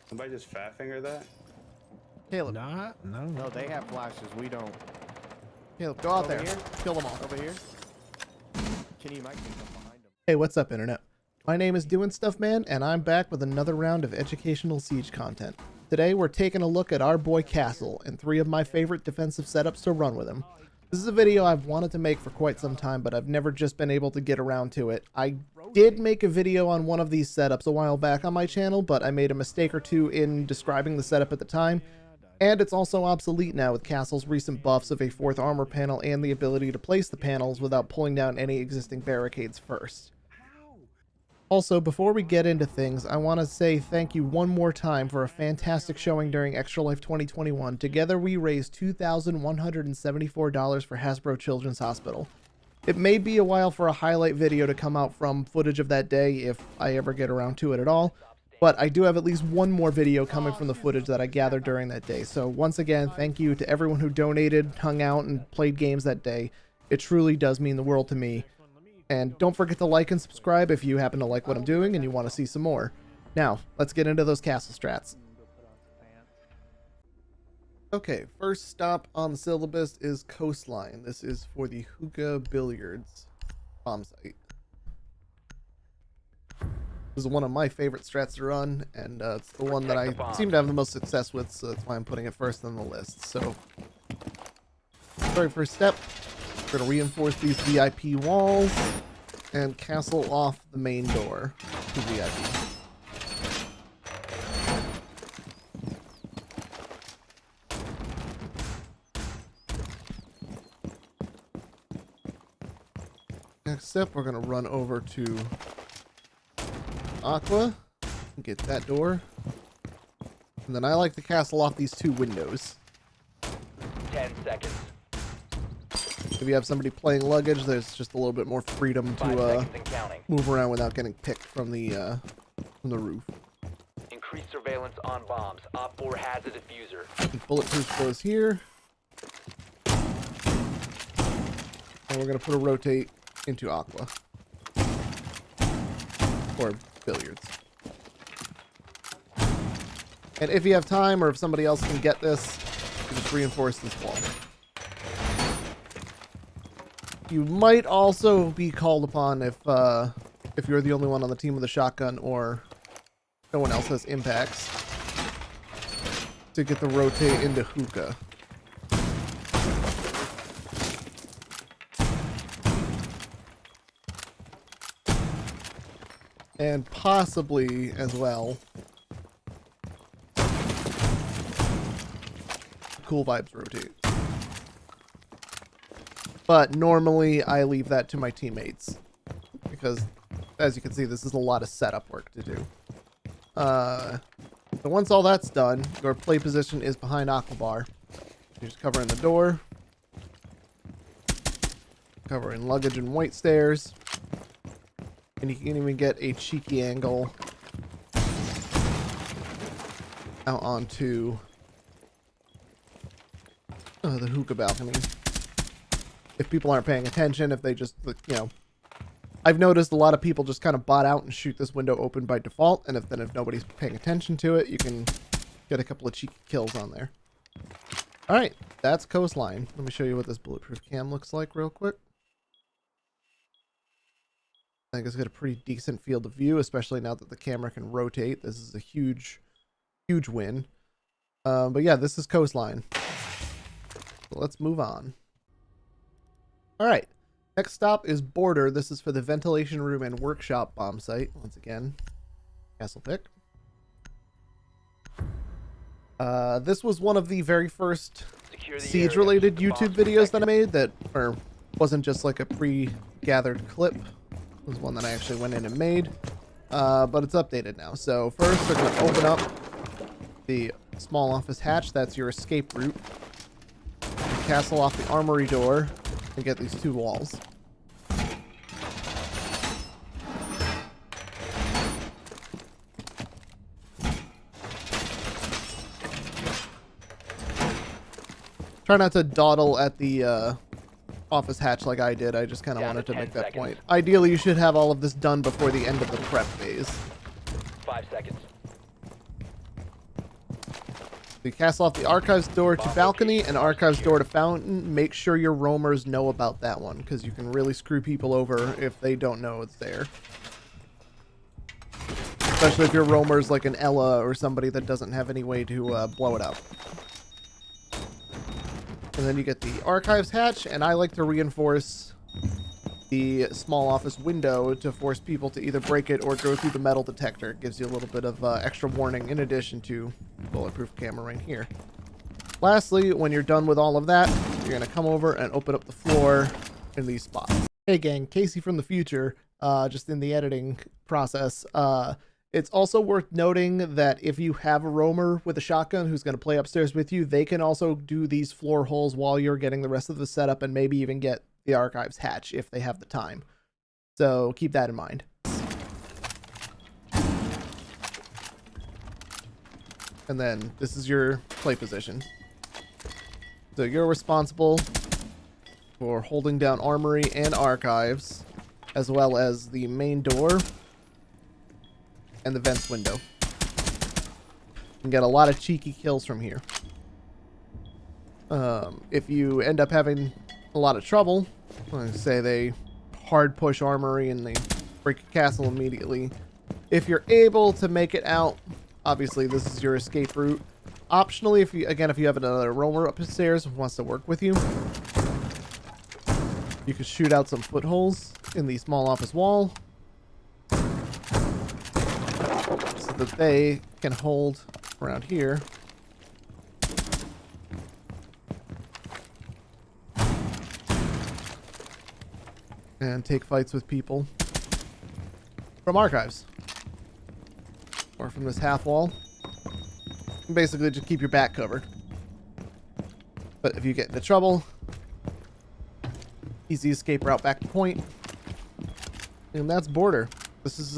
Somebody just fat finger that? Caleb. No, they have flashes. We don't. Caleb, go out Over there. here? Kill them all. Over here. Can you might be behind them? Hey, what's up, Internet? My name is Doinstuffman, and I'm back with another round of educational siege content. Today, we're taking a look at our boy Castle and 3 of my favorite defensive setups to run with him. This is a video I've wanted to make for quite some time, but I've never just been able to get around to it. I did make a video on one of these setups a while back on my channel, but I made a mistake or two in describing the setup at the time, and it's also obsolete now with Castle's recent buffs of a 4th armor panel and the ability to place the panels without pulling down any existing barricades first. Also, before we get into things, I want to say thank you one more time for a fantastic showing during Extra Life 2021. Together we raised $2,174 for Hasbro Children's Hospital. It may be a while for a highlight video to come out from footage of that day if I ever get around to it at all, but I do have at least one more video coming from the footage that I gathered during that day. So once again, thank you to everyone who donated, hung out, and played games that day. It truly does mean the world to me. And don't forget to like and subscribe if you happen to like what I'm doing and you want to see some more. Now, let's get into those castle strats. Okay, first stop on the syllabus is Coastline. This is for the Hookah Billiards bomb site. This is one of my favorite strats to run, and it's the one that I seem to have the most success with, so that's why I'm putting it first on the list. So, very first step. We're going to reinforce these VIP walls and castle off the main door to VIP. Next step, we're going to run over to Aqua and get that door. And then I like to castle off these 2 windows. 10 seconds. If you have somebody playing luggage, there's just a little bit more freedom to move around without getting picked from the roof. Increased surveillance on bombs. Op 4 has a diffuser. Bulletproof goes here. And we're going to put a rotate into Aqua. Or Billiards. And if you have time, or if somebody else can get this, you just reinforce this wall. You might also be called upon if you're the only one on the team with a shotgun or no one else has impacts to get the rotate into Hookah. And possibly as well Cool Vibes rotate. But normally I leave that to my teammates because, as you can see, this is a lot of setup work to do. So once all that's done, your play position is behind Aqua Bar. You're just covering the door, covering luggage and white stairs, and you can even get a cheeky angle out onto the hookah balcony. If people aren't paying attention, if they just, you know, I've noticed a lot of people just kind of bot out and shoot this window open by default, and if nobody's paying attention to it, you can get a couple of cheeky kills on there. Alright, that's Coastline. Let me show you what this bulletproof cam looks like real quick. I think it's got a pretty decent field of view, especially now that the camera can rotate. This is a huge, huge win. But yeah, this is Coastline. So let's move on. Alright, next stop is Border. This is for the ventilation room and workshop bomb site. Once again, castle pick. This was one of the very first siege-related YouTube videos that I made that wasn't just like a pre-gathered clip. It was one that I actually went in and made. But it's updated now. So first, we're going to open up the small office hatch. That's your escape route. Castle off the armory door and get these 2 walls. Try not to dawdle at the office hatch like I did. I just kind of wanted to make that point. Ideally, you should have all of this done before the end of the prep phase. 5 seconds. You castle off the archives door to balcony and archives door to fountain. Make sure your roamers know about that one, because you can really screw people over if they don't know it's there. Especially if your roamer's like an Ella or somebody that doesn't have any way to blow it up. And then you get the archives hatch, and I like to reinforce the small office window to force people to either break it or go through the metal detector. It gives you a little bit of extra warning in addition to bulletproof camera right here. Lastly, when you're done with all of that, you're going to come over and open up the floor in these spots. Hey gang, Casey from the future, just in the editing process. It's also worth noting that if you have a roamer with a shotgun who's going to play upstairs with you, they can also do these floor holes while you're getting the rest of the setup and maybe even get the archives hatch if they have the time. So keep that in mind. And then this is your play position. So you're responsible for holding down armory and archives, as well as the main door and the vents window. You can get a lot of cheeky kills from here. If you end up having a lot of trouble, like say they hard push armory and they break a castle immediately, if you're able to make it out, obviously this is your escape route. Optionally, if you have another roamer upstairs who wants to work with you, you can shoot out some footholes in the small office wall so that they can hold around here. And take fights with people from archives or from this half wall. And basically just keep your back covered. But if you get into trouble, easy escape route back to point. And that's border. This is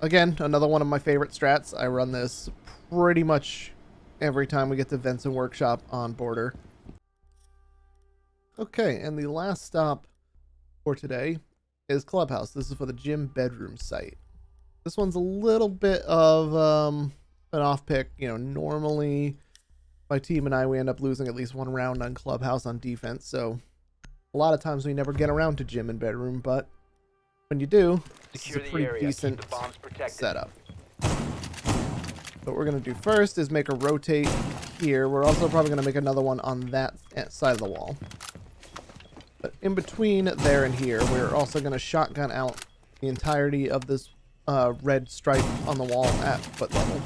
again another one of my favorite strats. I run this pretty much every time we get to Vents and Workshop on border. Okay, and the last stop for today is Clubhouse. This is for the gym bedroom site. This one's a little bit of an off pick. You know, normally my team and I, we end up losing at least one round on Clubhouse on defense. So a lot of times we never get around to gym and bedroom, but when you do, this is a pretty decent setup. What we're going to do first is make a rotate here. We're also probably going to make another one on that side of the wall. But in between there and here, we're also going to shotgun out the entirety of this red stripe on the wall at foot level.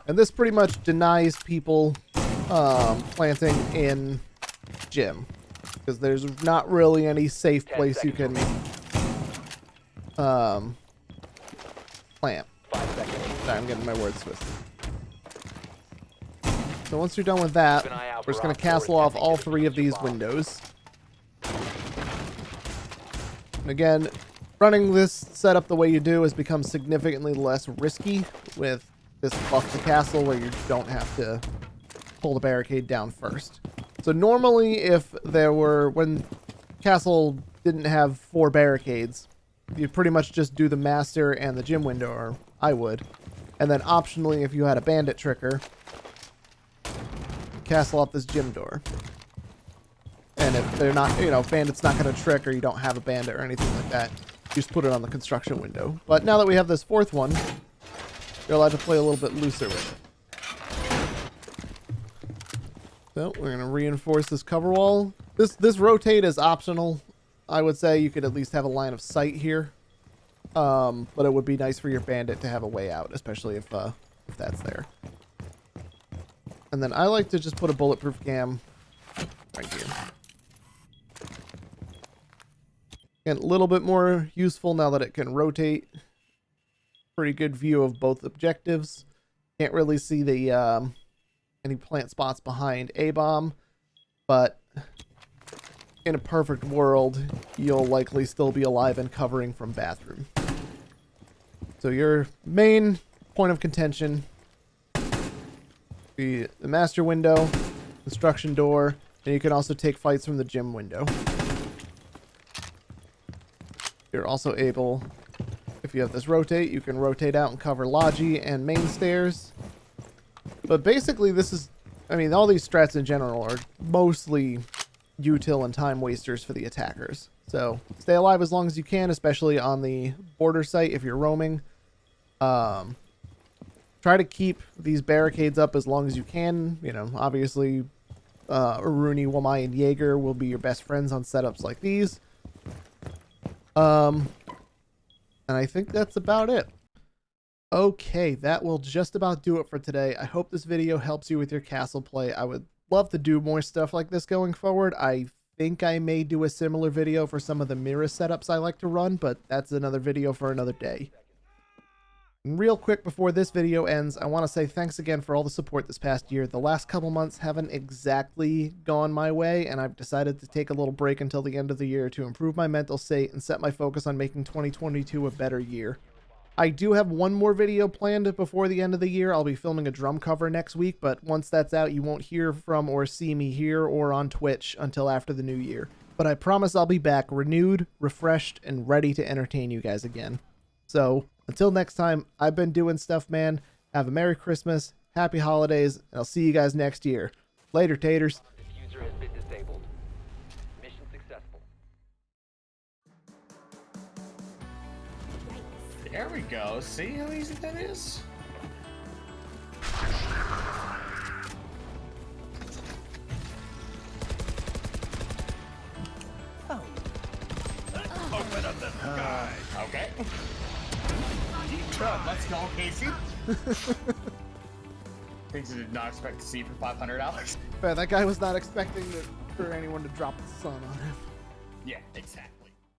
And this pretty much denies people planting in gym, because there's not really any safe place you can plant. Sorry, I'm getting my words twisted. So once you're done with that, we're just going to castle off all three of these windows. And again, running this setup the way you do has become significantly less risky with this buff to castle, where you don't have to pull the barricade down first. So normally when castle didn't have 4 barricades, you'd pretty much just do the master and the gym window, or I would. And then optionally, if you had a bandit tricker, castle off this gym door. And if they're not, bandit's not going to trick, or you don't have a bandit or anything like that, you just put it on the construction window. But now that we have this 4th one, you're allowed to play a little bit looser with it. So we're going to reinforce this cover wall. This rotate is optional. I would say you could at least have a line of sight here. But it would be nice for your bandit to have a way out, especially if that's there. And then I like to just put a bulletproof cam right here. And a little bit more useful now that it can rotate. Pretty good view of both objectives. Can't really see the any plant spots behind A-bomb, but in a perfect world, you'll likely still be alive and covering from bathroom. So your main point of contention, the master window, construction door, and you can also take fights from the gym window. You're also able, if you have this rotate, you can rotate out and cover Logi and main stairs. But basically this is, I mean, all these strats in general are mostly util and time wasters for the attackers. So stay alive as long as you can, especially on the border site if you're roaming. Try to keep these barricades up as long as you can. You know, obviously Aruni, Wamai, and Jaeger will be your best friends on setups like these. And I think that's about it. Okay, that will just about do it for today. I hope this video helps you with your castle play. I would love to do more stuff like this going forward. I think I may do a similar video for some of the mirror setups I like to run, but that's another video for another day. And real quick before this video ends, I want to say thanks again for all the support this past year. The last couple months haven't exactly gone my way, and I've decided to take a little break until the end of the year to improve my mental state and set my focus on making 2022 a better year. I do have one more video planned before the end of the year. I'll be filming a drum cover next week, but once that's out, you won't hear from or see me here or on Twitch until after the new year. But I promise I'll be back renewed, refreshed, and ready to entertain you guys again. So, until next time, I've been Doinstuffman. Have a Merry Christmas, Happy Holidays, and I'll see you guys next year. Later, taters. Diffuser has been disabled. Mission successful. There we go. See how easy that is? Open up the sky. Okay. Deep truck. Let's go, Casey. Things you did not expect to see for $500. That guy was not expecting for anyone to drop the sun on him. Yeah, exactly.